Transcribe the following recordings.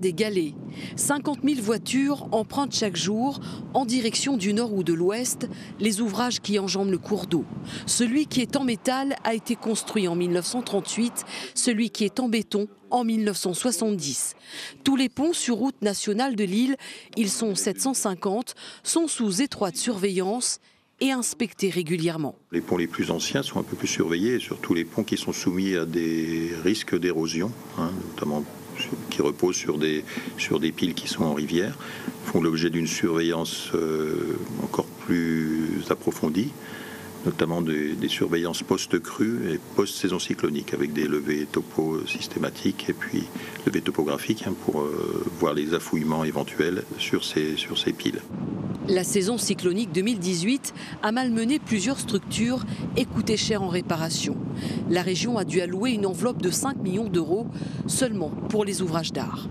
des Galets. 50 000 voitures empruntent chaque jour, en direction du nord ou de l'ouest, les ouvrages qui enjambent le cours d'eau. Celui qui est en métal a été construit en 1938, celui qui est en béton en 1970. Tous les ponts sur route nationale de l'île, ils sont 750, sont sous étroite surveillance et inspectés régulièrement. Les ponts les plus anciens sont un peu plus surveillés, et surtout les ponts qui sont soumis à des risques d'érosion, notamment qui reposent sur des piles qui sont en rivière, font l'objet d'une surveillance encore plus approfondie, notamment des surveillances post-crue et post-saison cyclonique, avec des levées topo systématiques et puis levées topographiques pour voir les affouillements éventuels sur ces piles. La saison cyclonique 2018 a malmené plusieurs structures et coûté cher en réparation. La région a dû allouer une enveloppe de 5 millions d'euros seulement pour les ouvrages d'art.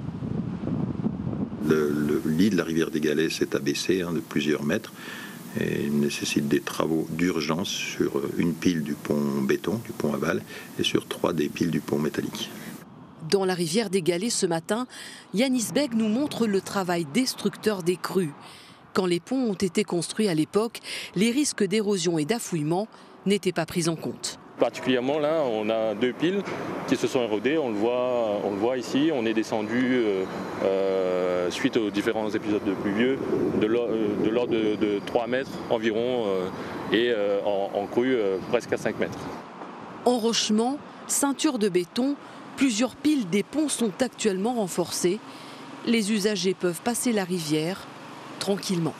Le lit de la rivière des Galets s'est abaissé de plusieurs mètres et nécessite des travaux d'urgence sur une pile du pont béton, du pont aval, et sur 3 des piles du pont métallique. Dans la rivière des Galets ce matin, Yanis Beg nous montre le travail destructeur des crues. Quand les ponts ont été construits à l'époque, les risques d'érosion et d'affouillement n'étaient pas pris en compte. Particulièrement là, on a 2 piles qui se sont érodées, on le voit ici, on est descendu suite aux différents épisodes de pluvieux de l'ordre de 3 mètres environ et en crue presque à 5 mètres. Enrochement, ceinture de béton, plusieurs piles des ponts sont actuellement renforcées. Les usagers peuvent passer la rivière tranquillement.